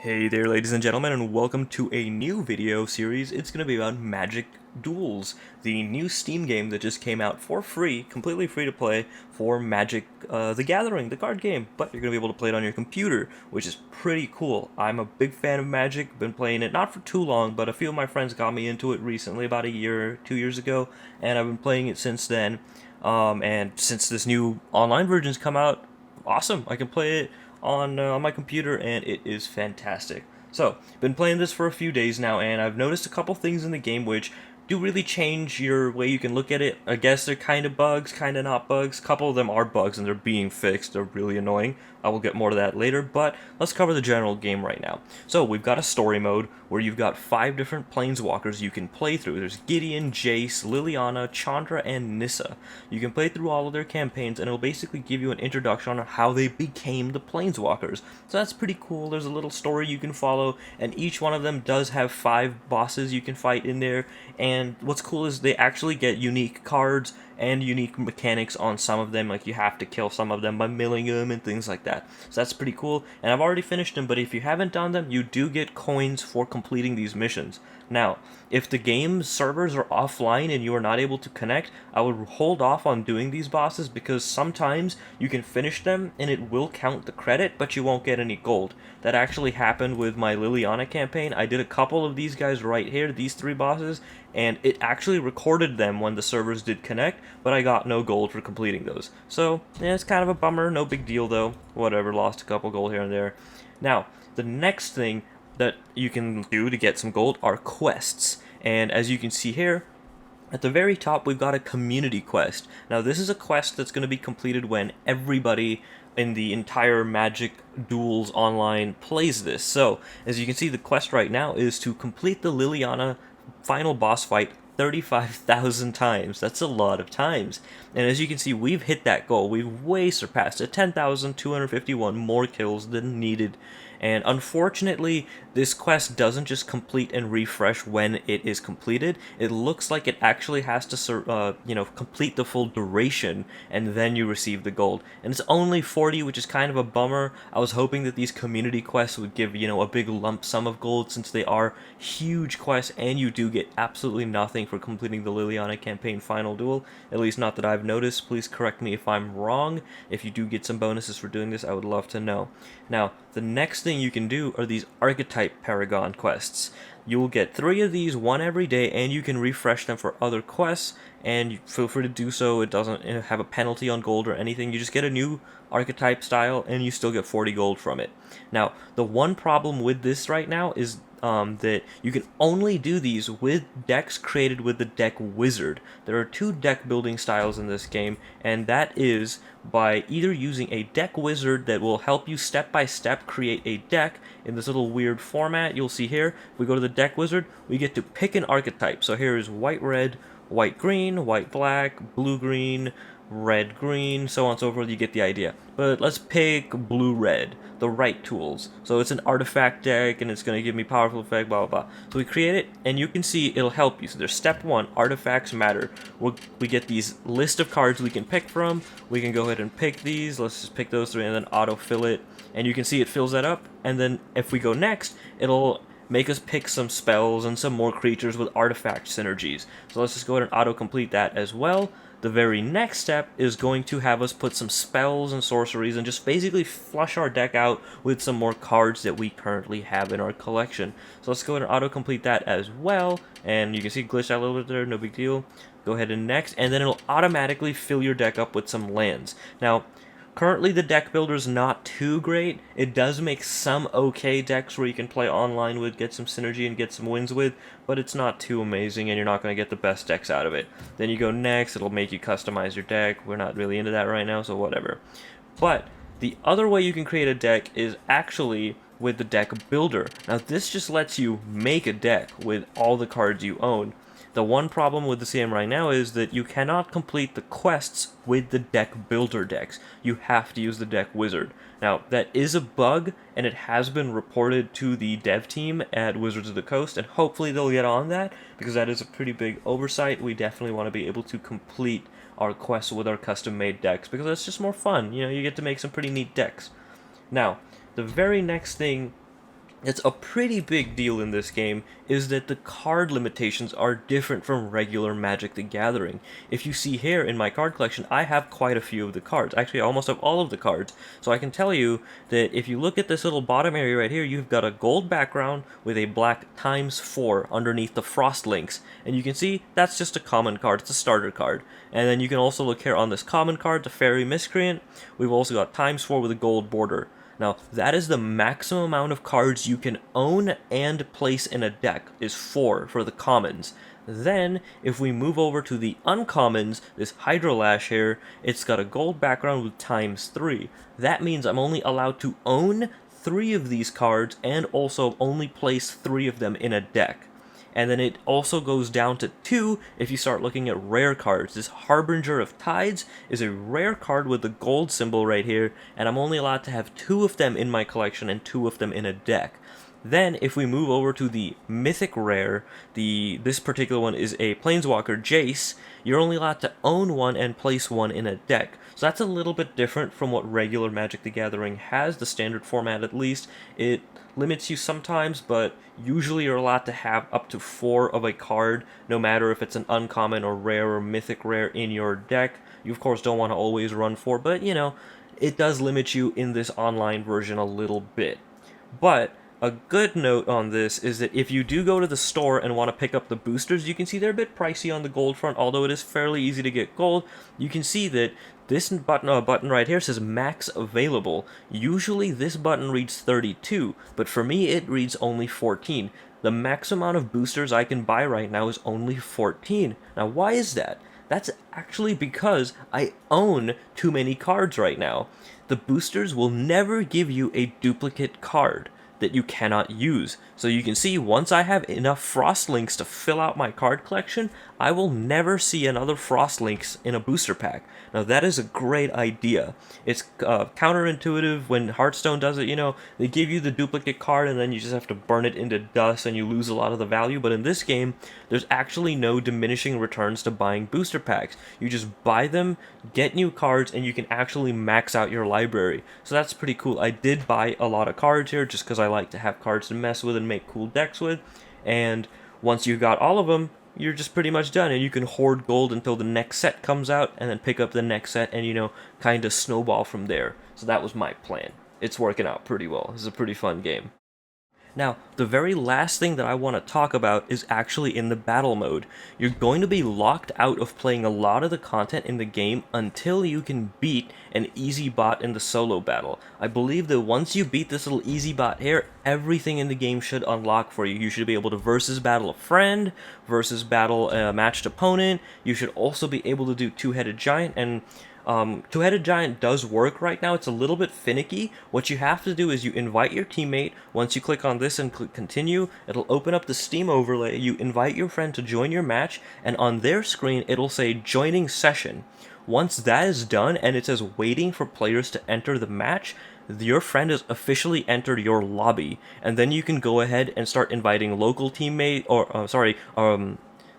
Hey there, ladies and gentlemen, and welcome to a new video series. It's going to be about Magic Duels, the new Steam game that just came out for free, completely free to play, for Magic the Gathering, the card game. But you're going to be able to play it on your computer, which is pretty cool. I'm a big fan of Magic, been playing it not for too long, but a few of my friends got me into it recently, about a year, 2 years ago, and I've been playing it since then. And since this new online version's come out, awesome. I can play it on my computer, and it is fantastic. So, been playing this for a few days now, and I've noticed a couple things in the game which do really change your way you can look at it. I guess they're kind of bugs, kind of not bugs. A couple of them are bugs, and they're being fixed. They're really annoying. I will get more to that later, but let's cover the general game right now. So, we've got a story mode where you've got 5 different planeswalkers you can play through. There's Gideon, Jace, Liliana, Chandra, and Nissa. You can play through all of their campaigns, and it'll basically give you an introduction on how they became the planeswalkers. So that's pretty cool. There's a little story you can follow, and each one of them does have 5 bosses you can fight in there. And what's cool is they actually get unique cards and unique mechanics on some of them, like you have to kill some of them by milling them and things like that. So that's pretty cool, and I've already finished them, but if you haven't done them, you do get coins for completing these missions. Now, if the game's servers are offline and you are not able to connect, I would hold off on doing these bosses because sometimes you can finish them and it will count the credit, but you won't get any gold. That actually happened with my Liliana campaign. I did a couple of these guys right here, these 3 bosses, and it actually recorded them when the servers did connect, but I got no gold for completing those. So, yeah, it's kind of a bummer, no big deal though. Whatever, lost a couple gold here and there. Now, the next thing that you can do to get some gold are quests. And as you can see here, at the very top, we've got a community quest. Now, this is a quest that's going to be completed when everybody in the entire Magic Duels online plays this. So, as you can see, the quest right now is to complete the Liliana final boss fight 35,000 times. That's a lot of times. And as you can see, we've hit that goal. We've way surpassed it. 10,251 more kills than needed. And unfortunately, this quest doesn't just complete and refresh when it is completed. It looks like it actually has to, complete the full duration, and then you receive the gold. And it's only 40, which is kind of a bummer. I was hoping that these community quests would give, a big lump sum of gold, since they are huge quests, and you do get absolutely nothing for completing the Liliana campaign final duel. At least not that I've noticed. Please correct me if I'm wrong. If you do get some bonuses for doing this, I would love to know. Now, the next thing you can do are these archetype paragon quests. You will get 3 of these, one every day, and you can refresh them for other quests, and you feel free to do so. It doesn't have a penalty on gold or anything. You just get a new archetype style, and you still get 40 gold from it. Now, the one problem with this right now is that you can only do these with decks created with the deck wizard. There are 2 deck building styles in this game, and that is by either using a deck wizard that will help you step by step create a deck in this little weird format you'll see here. If we go to the deck wizard, we get to pick an archetype. So here is white red, white green, white black, blue green, red green, so on and so forth. You get the idea. But let's pick blue red, the right tools. So it's an artifact deck, and it's going to give me powerful effect, blah blah blah. So we create it, and you can see it'll help you. So there's step 1, artifacts matter. We get these list of cards we can pick from. We can go ahead and pick these. Let's just pick those 3 and then autofill it. And you can see it fills that up. And then if we go next, it'll make us pick some spells and some more creatures with artifact synergies. So let's just go ahead and auto-complete that as well. The very next step is going to have us put some spells and sorceries and just basically flush our deck out with some more cards that we currently have in our collection. So let's go ahead and auto-complete that as well. And you can see it glitched out a little bit there, no big deal. Go ahead and next, and then it'll automatically fill your deck up with some lands. Now, currently, the deck builder's not too great. It does make some okay decks where you can play online with, get some synergy and get some wins with, but it's not too amazing, and you're not going to get the best decks out of it. Then you go next, it'll make you customize your deck. We're not really into that right now, so whatever. But the other way you can create a deck is actually with the deck builder. Now, this just lets you make a deck with all the cards you own. The one problem with the CM right now is that you cannot complete the quests with the deck builder decks. You have to use the deck wizard. Now, that is a bug, and it has been reported to the dev team at Wizards of the Coast, and hopefully they'll get on that, because that is a pretty big oversight. We definitely want to be able to complete our quests with our custom-made decks, because that's just more fun. You get to make some pretty neat decks. Now, the very next thing It's a pretty big deal in this game is that the card limitations are different from regular Magic the Gathering. If you see here in my card collection, I have quite a few of the cards. Actually, I almost have all of the cards. So I can tell you that if you look at this little bottom area right here, you've got a gold background with a black ×4 underneath the Frost Links. And you can see that's just a common card. It's a starter card. And then you can also look here on this common card, the Fairy Miscreant. We've also got ×4 with a gold border. Now, that is the maximum amount of cards you can own and place in a deck, is 4 for the commons. Then, if we move over to the uncommons, this Hydrolash here, it's got a gold background with ×3. That means I'm only allowed to own 3 of these cards and also only place 3 of them in a deck. And then it also goes down to 2 if you start looking at rare cards. This Harbinger of Tides is a rare card with the gold symbol right here, and I'm only allowed to have 2 of them in my collection and 2 of them in a deck. Then, if we move over to the Mythic Rare, this particular one is a Planeswalker Jace, you're only allowed to own 1 and place 1 in a deck. So that's a little bit different from what regular Magic the Gathering has, the standard format at least. It limits you sometimes, but usually you're allowed to have up to 4 of a card, no matter if it's an uncommon or rare or mythic rare in your deck. You of course don't want to always run 4, but you know, it does limit you in this online version a little bit. But a good note on this is that if you do go to the store and want to pick up the boosters, you can see they're a bit pricey on the gold front, although it is fairly easy to get gold. You can see that this button right here says max available. Usually this button reads 32, but for me it reads only 14. The max amount of boosters I can buy right now is only 14. Now why is that? That's actually because I own too many cards right now. The boosters will never give you a duplicate card that you cannot use. So you can see once I have enough Frost Links to fill out my card collection, I will never see another Frost Links in a booster pack. Now that is a great idea. It's counterintuitive when Hearthstone does it, you know, they give you the duplicate card and then you just have to burn it into dust and you lose a lot of the value, but in this game, there's actually no diminishing returns to buying booster packs. You just buy them, get new cards, and you can actually max out your library. So that's pretty cool. I did buy a lot of cards here just because I like to have cards to mess with and make cool decks with, and once you got all of them, you're just pretty much done, and you can hoard gold until the next set comes out, and then pick up the next set, and you know, kind of snowball from there. So that was my plan. It's working out pretty well. This is a pretty fun game. Now, the very last thing that I want to talk about is actually in the battle mode. You're going to be locked out of playing a lot of the content in the game until you can beat an easy bot in the solo battle. I believe that once you beat this little easy bot here, everything in the game should unlock for you. You should be able to versus battle a friend, versus battle a matched opponent. You should also be able to do two-headed giant, and Two-Headed Giant does work right now. It's a little bit finicky. What you have to do is you invite your teammate. Once you click on this and click continue, it'll open up the Steam overlay. You invite your friend to join your match, and on their screen, it'll say joining session. Once that is done and it says waiting for players to enter the match, your friend has officially entered your lobby, and then you can go ahead and start inviting local teammate,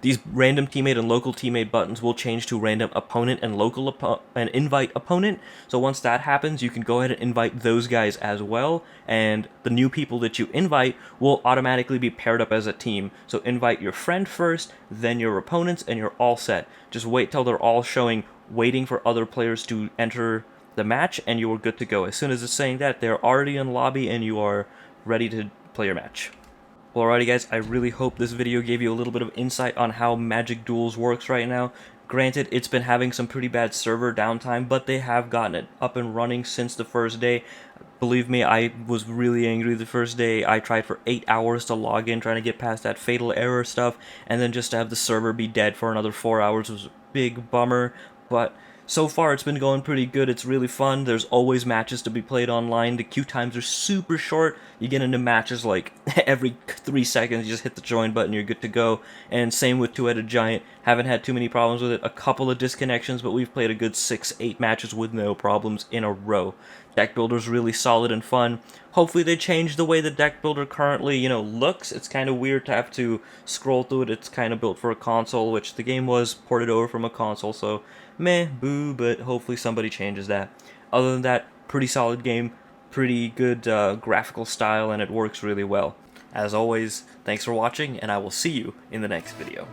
these random teammate and local teammate buttons will change to random opponent and and invite opponent. So once that happens, you can go ahead and invite those guys as well, and the new people that you invite will automatically be paired up as a team. So invite your friend first, then your opponents, and you're all set. Just wait till they're all showing waiting for other players to enter the match, and you are good to go. As soon as it's saying that, they're already in lobby and you are ready to play your match. Well, alrighty guys, I really hope this video gave you a little bit of insight on how Magic Duels works right now. Granted, it's been having some pretty bad server downtime, but they have gotten it up and running since the first day. Believe me, I was really angry the first day. I tried for 8 hours to log in, trying to get past that fatal error stuff, and then just to have the server be dead for another 4 hours was a big bummer, but so far it's been going pretty good. It's really fun. There's always matches to be played online. The queue times are super short. You get into matches like every 3 seconds. You just hit the join button, you're good to go. And same with Two-Headed Giant. Haven't had too many problems with it. A couple of disconnections, but we've played a good 6-8 matches with no problems in a row. Deck Builder's really solid and fun. Hopefully they change the way the Deck Builder currently, you know, looks. It's kind of weird to have to scroll through it. It's kind of built for a console, which the game was ported over from a console, so meh, boo, but hopefully somebody changes that. Other than that, pretty solid game. pretty good graphical style, and it works really well. As always, thanks for watching, and I will see you in the next video.